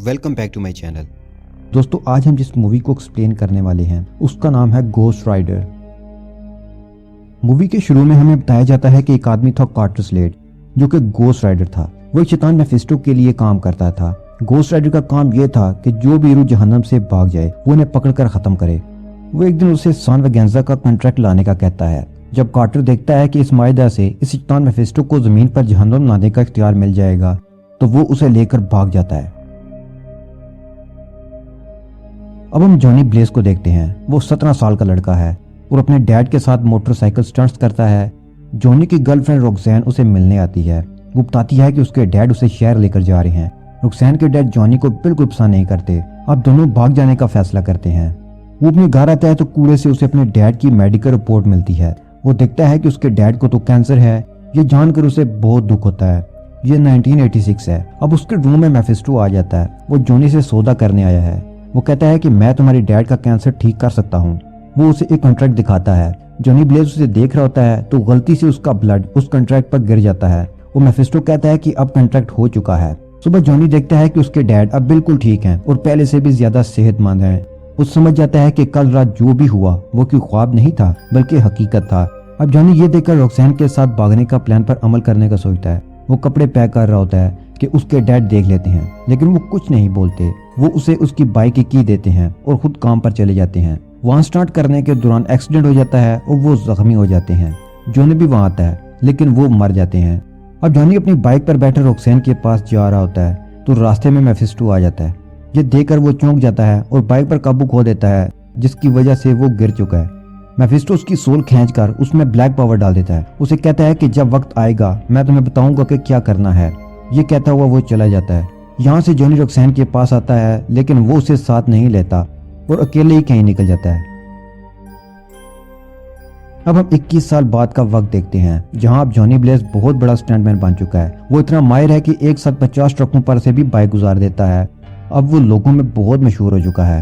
Welcome back to my channel. दोस्तों आज हम जिस मूवी को एक्सप्लेन करने वाले हैं उसका नाम है घोस्ट राइडर। मूवी के शुरू में हमें बताया जाता है कि एक आदमी था कार्टर स्लेड जो कि घोस्ट राइडर था। वो एक शैतान मेफिस्टो के लिए काम करता था। घोस्ट राइडर का काम यह था कि जो भी रूह जहन्नम से भाग जाए वो उन्हें पकड़कर खत्म करे। वो एक दिन उसे सान वेगेंजा का कॉन्ट्रैक्ट लाने का कहता है। जब कार्टर देखता है कि इस मायदा से इस शैतान मेफिस्टो को जमीन पर जहन्नम लाने का इख्तियार मिल जाएगा तो वो उसे लेकर भाग जाता है। अब हम जॉनी ब्लेज को देखते हैं। वो 17 साल का लड़का है और अपने डैड के साथ मोटरसाइकिल स्टंट्स करता है। जॉनी की गर्लफ्रेंड रोक्सैन उसे मिलने आती है। वो बताती है कि उसके डैड उसे शहर लेकर जा रहे हैं। रोक्सैन के डैड जॉनी को बिल्कुल पसंद नहीं करते। अब दोनों भाग जाने का फैसला करते हैं। वो अपने घर आता है तो कूड़े से उसे अपने डैड की मेडिकल रिपोर्ट मिलती है। वो देखता है कि उसके डैड को तो कैंसर है। ये जानकर उसे बहुत दुख होता है। ये 1986 है। अब उसके रूम में मेफिस्टो आ जाता है। वो जॉनी से सौदा करने आया है। वो कहता है कि मैं तुम्हारे डैड का कैंसर ठीक कर सकता हूँ। वो उसे एक कॉन्ट्रैक्ट दिखाता है। जॉनी ब्लेज उसे देख रहा होता है तो गलती से उसका ब्लड उस कॉन्ट्रैक्ट पर गिर जाता है। वो मेफिस्टो कहता है कि अब कॉन्ट्रैक्ट हो चुका है। सुबह जॉनी देखता है कि उसके डैड अब बिल्कुल ठीक हैं और पहले से भी ज्यादा सेहतमंद हैं। वो समझ जाता है कि कल रात जो भी हुआ वो कोई ख्वाब नहीं था बल्कि हकीकत था। अब जॉनी ये देखकर रोक्सैन के साथ भागने का प्लान पर अमल करने का सोचता है। वो कपड़े पैक कर रहा होता है कि उसके डैड देख लेते हैं, लेकिन वो कुछ नहीं बोलते। वो उसे उसकी बाइक की देते हैं और खुद काम पर चले जाते हैं। वहाँ स्टार्ट करने के दौरान एक्सीडेंट हो जाता है और वो जख्मी हो जाते हैं। जॉनी भी वहाँ आता है लेकिन वो मर जाते हैं। अब जॉनी अपनी बाइक पर बैठे रोक्सैन के पास जा रहा होता है तो रास्ते में मेफिस्टो आ जाता है। ये देखकर वो चौंक जाता है और बाइक पर काबू खो देता है, जिसकी वजह से वो गिर चुका है। मेफिस्टो उसकी सोल खींचकर उसमें ब्लैक पावर डाल देता है। उसे कहता है कि जब वक्त आएगा मैं तुम्हें बताऊंगा कि क्या करना है। ये कहता हुआ वो चला जाता है। यहाँ से जॉनी रोक्सैन के पास आता है लेकिन वो उसे साथ नहीं लेता और अकेले ही कहीं निकल जाता है। अब हम 21 साल बाद का वक्त देखते हैं जहाँ अब जॉनी ब्लेज बहुत बड़ा स्टंटमैन बन चुका है। वो इतना माहिर है कि एक साथ 50 ट्रकों पर से भी बाइक गुजार देता है। अब वो लोगों में बहुत मशहूर हो चुका है।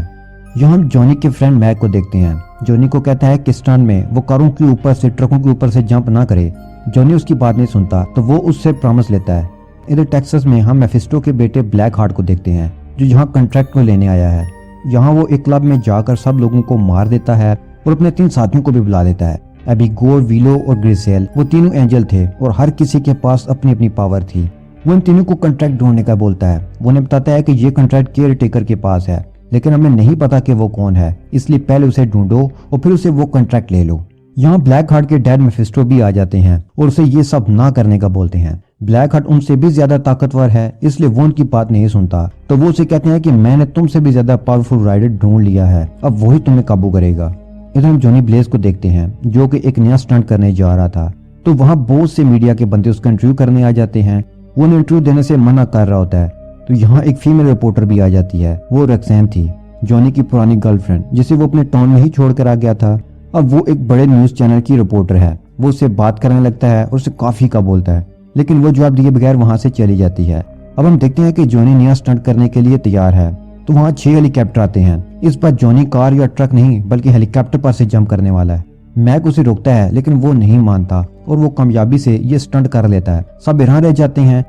यहाँ हम जॉनी के फ्रेंड मैक को देखते हैं। जॉनी को कहता है कि स्टंट में वो कारों के ऊपर से ट्रकों के ऊपर से जंप ना करे। जॉनी उसकी बात नहीं सुनता तो वो उससे प्रॉमिस लेता है। इधर टेक्सास में हम मेफिस्टो के बेटे ब्लैक हार्ट को देखते हैं जो यहाँ कॉन्ट्रैक्ट को लेने आया है। यहाँ वो एक क्लब में जाकर सब लोगों को मार देता है और अपने 3 साथियों को भी बुला देता है। एबिगोर, विलो और ग्रिसेल, वो तीनों एंजल थे और हर किसी के पास अपनी अपनी पावर थी। वो इन तीनों को कॉन्ट्रैक्ट ढूंढने का बोलता है। वो उन्हें बताता है कि ये कॉन्ट्रैक्ट केयर टेकर के पास है, लेकिन हमें नहीं पता कि वो कौन है, इसलिए पहले उसे ढूंढो और फिर उसे वो कॉन्ट्रैक्ट ले लो। यहाँ ब्लैक हार्ट के डैड मेफिस्टो भी आ जाते हैं और उसे ये सब ना करने का बोलते हैं। ब्लैक हार्ट उनसे भी ज्यादा ताकतवर है इसलिए वो उनकी बात नहीं सुनता। तो वो उसे कहते हैं कि मैंने तुमसे भी ज्यादा पावरफुल राइडर ढूंढ लिया है, अब वही तुम्हें काबू करेगा। इधर हम जॉनी ब्लेज को देखते हैं जो कि एक नया स्टंट करने जा रहा था। तो वहाँ बहुत से मीडिया के बंदे उसका इंटरव्यू करने आ जाते हैं। वो इंटरव्यू देने से मना कर रहा होता है। तो यहाँ एक फीमेल रिपोर्टर भी आ जाती है। वो रोक्सैन थी, जॉनी की पुरानी गर्लफ्रेंड, जिसे वो अपने टाउन में ही छोड़कर आ गया था। अब वो एक बड़े न्यूज चैनल की रिपोर्टर है। वो उससे बात करने लगता है और उसे काफी का बोलता है, लेकिन वो जवाब दिए बगैर वहां से चली जाती है। अब हम देखते हैं कि जॉनी नया स्टंट करने के लिए तैयार है। तो वहाँ 6 हेलीकॉप्टर आते हैं। इस बार जॉनी कार या ट्रक नहीं बल्कि हेलीकॉप्टर पर से जंप करने वाला है। मैक उसे रोकता है लेकिन वो नहीं मानता और वो कामयाबी से ये स्टंट कर लेता है। सब हैरान रह जाते हैं।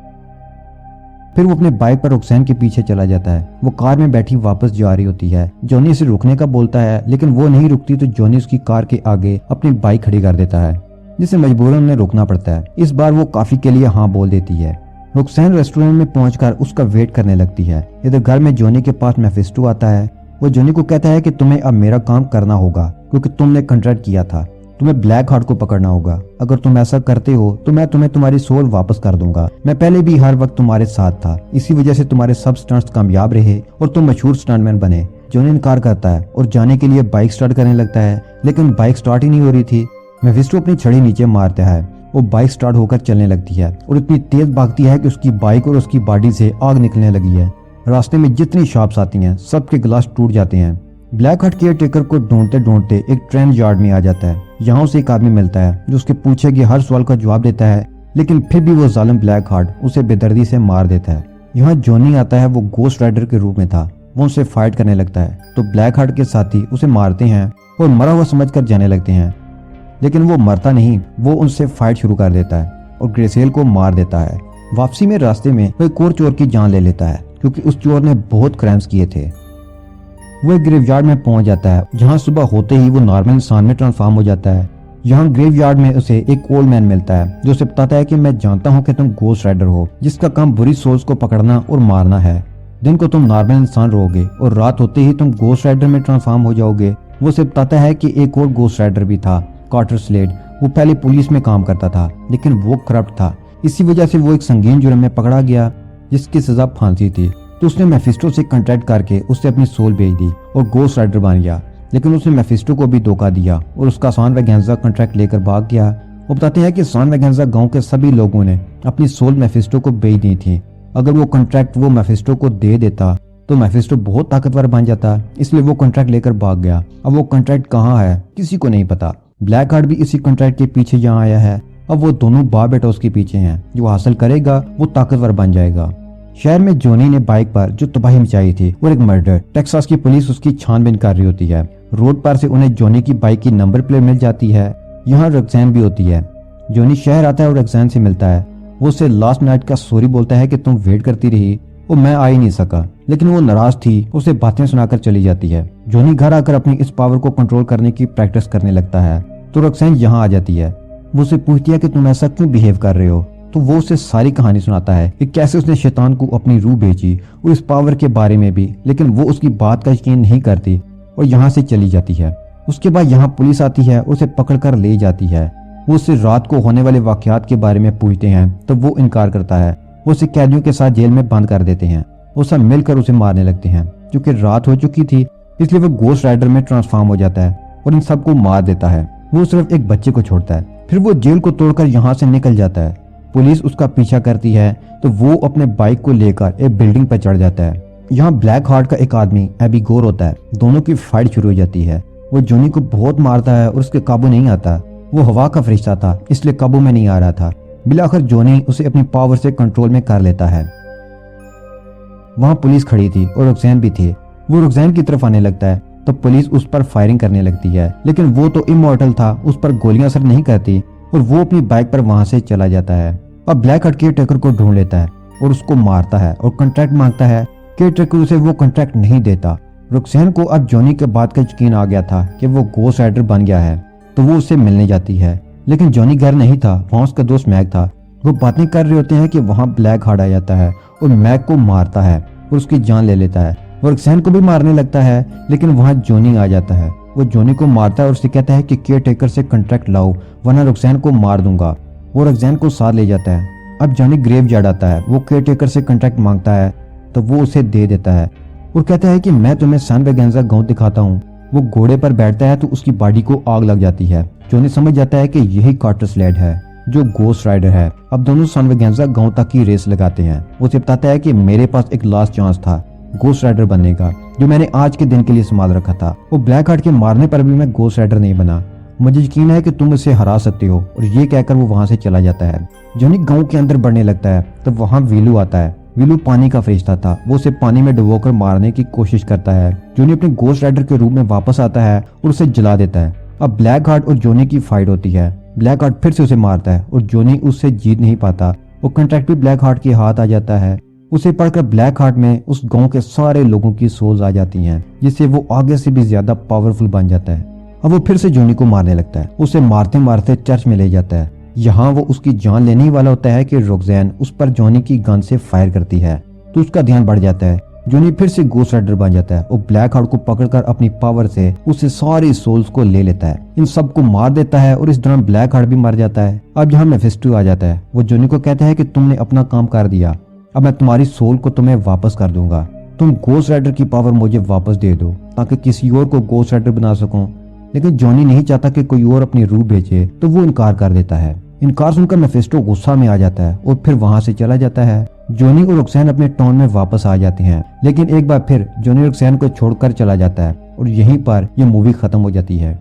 फिर वो अपने बाइक पर रोक्सैन के पीछे चला जाता है। वो कार में बैठी वापस जा रही होती है। जॉनी इसे रोकने का बोलता है लेकिन वो नहीं रुकती तो जॉनी उसकी कार के आगे अपनी बाइक खड़ी कर देता है, जिसे मजबूरन उन्हें रोकना पड़ता है। इस बार वो काफी के लिए हाँ बोल देती है। रोक्सैन रेस्टोरेंट में पहुंचकर उसका वेट करने लगती है। इधर घर में जॉनी के पास मेफिस्टो आता है। वो जॉनी को कहता है कि तुम्हें अब मेरा काम करना होगा क्योंकि तुमने कॉन्ट्रैक्ट किया था। तुम्हें ब्लैक हार्ट को पकड़ना होगा। अगर तुम ऐसा करते हो तो मैं तुम्हें तुम्हारी सोल वापस कर दूंगा। मैं पहले भी हर वक्त तुम्हारे साथ था, इसी वजह से तुम्हारे सब स्टंट्स कामयाब रहे और तुम मशहूर स्टंटमैन बने। जॉनी इनकार करता है और जाने के लिए बाइक स्टार्ट करने लगता है, लेकिन बाइक स्टार्ट ही नहीं हो रही थी। मेफिस्टो अपनी छड़ी नीचे मारता है। वो बाइक स्टार्ट होकर चलने लगती है और इतनी तेज भागती है कि उसकी बाइक और उसकी बॉडी से आग निकलने लगी है। रास्ते में जितनी शॉप्स आती हैं सबके ग्लास टूट जाते हैं। ब्लैक हार्ट केयर टेकर को ढूंढते ढूंढते एक ट्रेन यार्ड में आ जाता है। यहाँ उसे एक आदमी मिलता है जो उसके पूछे गए हर सवाल का जवाब देता है, लेकिन फिर भी वो जालिम ब्लैक हार्ट उसे बेदर्दी से मार देता है। यहाँ जॉनी आता है। वो घोस्ट राइडर के रूप में था। वो उनसे फाइट करने लगता है तो ब्लैक हार्ट के साथी उसे मारते हैं और मरा हुआ समझकर जाने लगते हैं, लेकिन वो मरता नहीं। वो उनसे फाइट शुरू कर देता है और ग्रेसेल को मार देता है। वापसी में रास्ते में वो एक और चोर की जान ले लेता है। क्योंकि उस चोर ने बहुत क्राइम्स किए थे। वो एक ग्रेवयार्ड में पहुंच जाता है, जहां सुबह होते ही वो नॉर्मल इंसान में ट्रांसफॉर्म हो जाता है। यहाँ ग्रेवयार्ड में उसे एक ओल्ड मैन मिलता है जो उसे बताता है कि मैं जानता हूँ कि तुम गोस्ट राइडर हो, जिसका काम बुरी सोल्स को पकड़ना और मारना है। दिन को तुम नॉर्मल इंसान रहोगे और रात होते ही तुम गोस्ट राइडर में ट्रांसफॉर्म हो जाओगे। वो उसे बताता है कि एक और गोस्ट राइडर भी था, कार्टर स्लेड। वो पहले पुलिस में काम करता था, लेकिन वो करप्ट था। इसी वजह से वो एक संगीन जुर्म में पकड़ा गया, जिसकी सजा फांसी थी। तो उसने मेफिस्टो से कॉन्ट्रैक्ट करके उससे अपनी सोल बेच दी और गोस्ट राइडर बन गया। लेकिन उसने मेफिस्टो को भी धोखा दिया और उसका सान वेगेंजा कॉन्ट्रैक्ट लेकर भाग गया। वो बताते हैं कि सान वेगेंजा गांव के सभी लोगों ने अपनी सोल मेफिस्टो को बेच दी थी। अगर वो कॉन्ट्रैक्ट वो मेफिस्टो को दे देता तो मेफिस्टो बहुत ताकतवर बन जाता, इसलिए वो कॉन्ट्रैक्ट लेकर भाग गया। अब वो कॉन्ट्रैक्ट कहाँ है किसी को नहीं पता। ब्लैक हार्ट भी इसी कॉन्ट्रैक्ट के पीछे यहाँ आया है। अब वो दोनों बाप बेटा उसके पीछे हैं। जो हासिल करेगा वो ताकतवर बन जाएगा। शहर में जॉनी ने बाइक पर जो तबाही मचाई थी और एक मर्डर, टेक्सास की पुलिस उसकी छानबीन कर रही होती है। रोड पर से उन्हें जॉनी की बाइक की नंबर प्लेट मिल जाती है। यहाँ रॉक्सैन भी होती है। जॉनी शहर आता है और रॉक्सैन से मिलता है। वो उसे लास्ट नाइट का सॉरी बोलता है कि तुम वेट करती रही और मैं आ ही नहीं सका, लेकिन वो नाराज थी। उसे बातें सुनाकर चली जाती है। जॉनी घर आकर अपनी इस पावर को कंट्रोल करने की प्रैक्टिस करने लगता है। तो रॉक्सैन यहाँ आ जाती है। वो उसे पूछती है कि तुम ऐसा क्यों बिहेव कर रहे हो। तो वो उसे सारी कहानी सुनाता है कि कैसे उसने शैतान को अपनी रूह बेची और इस पावर के बारे में भी, लेकिन वो उसकी बात का यकीन नहीं करती और यहाँ से चली जाती है। उसके बाद यहाँ पुलिस आती है और उसे पकड़कर ले जाती है। वो उससे रात को होने वाले वाकयात के बारे में पूछते हैं तो वो इनकार करता है। वो उसे कैदियों के साथ जेल में बंद कर देते हैं। वो सब मिलकर उसे मारने लगते हैं। क्योंकि रात हो चुकी थी इसलिए वो गोस्ट राइडर में ट्रांसफॉर्म हो जाता है और इन सबको मार देता है। वो सिर्फ एक बच्चे को छोड़ता है। फिर वो जेल को तोड़कर यहाँ से निकल जाता है। पुलिस उसका पीछा करती है तो वो अपने बाइक को लेकर एक बिल्डिंग पर चढ़ जाता है। यहाँ ब्लैक हार्ट का एक आदमी एबी गोर होता है। दोनों की फाइट शुरू हो जाती है। वो जॉनी को बहुत मारता है और उसके काबू नहीं आता। वो हवा का फरिश्ता था इसलिए काबू में नहीं आ रहा था। बिलाखिर जॉनी उसे अपनी पावर से कंट्रोल में कर लेता है। वहाँ पुलिस खड़ी थी और रॉक्सैन भी थी। वो रॉक्सैन की तरफ आने लगता है तो पुलिस उस पर फायरिंग करने लगती है, लेकिन वो तो इमॉर्टल था, उस पर गोलियां असर नहीं करती और वो अपनी बाइक पर वहां से चला जाता है। अब ब्लैक हार्ट केयर टेकर को ढूंढ लेता है और उसको मारता है और कॉन्ट्रैक्ट मांगता है। केयर टेकर उसे वो कॉन्ट्रैक्ट नहीं देता। रॉक्सैन को अब जॉनी के बात का यकीन आ गया था कि वो गोस्ट राइडर बन गया है, तो वो उससे मिलने जाती है। लेकिन जॉनी घर नहीं था, वहाँ उसका दोस्त मैक था। वो बातें कर रहे होते हैं कि वहाँ ब्लैक हार्ट आ जाता है और मैक को मारता है और उसकी जान ले लेता है। वो रॉक्सैन को भी मारने लगता है, लेकिन वहाँ जॉनी आ जाता है। वो जॉनी को मारता है और उससे कहता है कि केयर टेकर से कॉन्ट्रैक्ट लाओ वरना रॉक्सैन को मार दूंगा। वो रॉक्सैन को साथ ले जाता है। अब जॉनी ग्रेवयार्ड आता है। वो केयर टेकर से कॉन्ट्रैक्ट मांगता है तो वो उसे दे देता है और कहता है कि मैं तुम्हें सान वेगेंजा गांव दिखाता हूँ। वो घोड़े पर बैठता है तो उसकी बॉडी को आग लग जाती है। जॉनी समझ जाता है कि यही कार्टर स्लेड है जो गोस्ट राइडर है। अब दोनों सान वेगेंजा गांव तक की रेस लगाते हैं। वो उसे बताता है कि मेरे पास एक लास्ट चांस था गोस्ट राइडर बनने का, जो मैंने आज के दिन के लिए संभाल रखा था। वो ब्लैक हार्ट के मारने पर भी मैं गोस्ट राइडर नहीं बना। मुझे यकीन है कि तुम इसे हरा सकते हो। और ये कहकर वो वहां से चला जाता है। जॉनी गांव के अंदर बढ़ने लगता है तब वहां वीलू आता है। वीलू पानी का फरिश्ता था। वो उसे पानी में डुबोकर मारने की कोशिश करता है। जॉनी अपने गोस्ट राइडर के रूप में वापस आता है और उसे जला देता है। अब ब्लैक हार्ट और जॉनी की फाइट होती है। ब्लैक हार्ट फिर से उसे मारता है और जॉनी उससे जीत नहीं पाता। वो कॉन्ट्रैक्ट भी ब्लैक हार्ट के हाथ आ जाता है। उसे पढ़कर ब्लैक हार्ट में उस गांव के सारे लोगों की सोल्स आ जाती हैं, जिससे वो आगे से भी ज्यादा पावरफुल बन जाता है। अब वो फिर से जॉनी को मारने लगता है। उसे मारते मारते चर्च में ले जाता है। यहाँ वो उसकी जान लेने ही वाला होता है कि रॉक्सैन उस पर जॉनी की गन से फायर करती है, तो उसका ध्यान बढ़ जाता है। जॉनी फिर से गोस्ट राइडर बन जाता है और ब्लैक हार्ट को पकड़कर अपनी पावर से उससे सारी सोल्स को ले लेता है। इन सबको मार देता है और इस दौरान ब्लैक हार्ट भी मर जाता है। अब यहाँ मेफिस्टो आ जाता है। वो जॉनी को कहता है कि तुमने अपना काम कर दिया, अब मैं तुम्हारी सोल को तुम्हें वापस कर दूंगा। तुम गोस्ट राइडर की पावर मुझे वापस दे दो ताकि किसी और को गोस्ट राइडर बना सकूं। लेकिन जॉनी नहीं चाहता कि कोई और अपनी रूह बेचे, तो वो इनकार कर देता है। इनकार सुनकर मेफिस्टो गुस्सा में आ जाता है और फिर वहां से चला जाता है। जॉनी और रॉक्सैन अपने टाउन में वापस आ जाते हैं, लेकिन एक बार फिर जॉनी रॉक्सैन को छोड़कर चला जाता है और यहीं पर यह मूवी खत्म हो जाती है।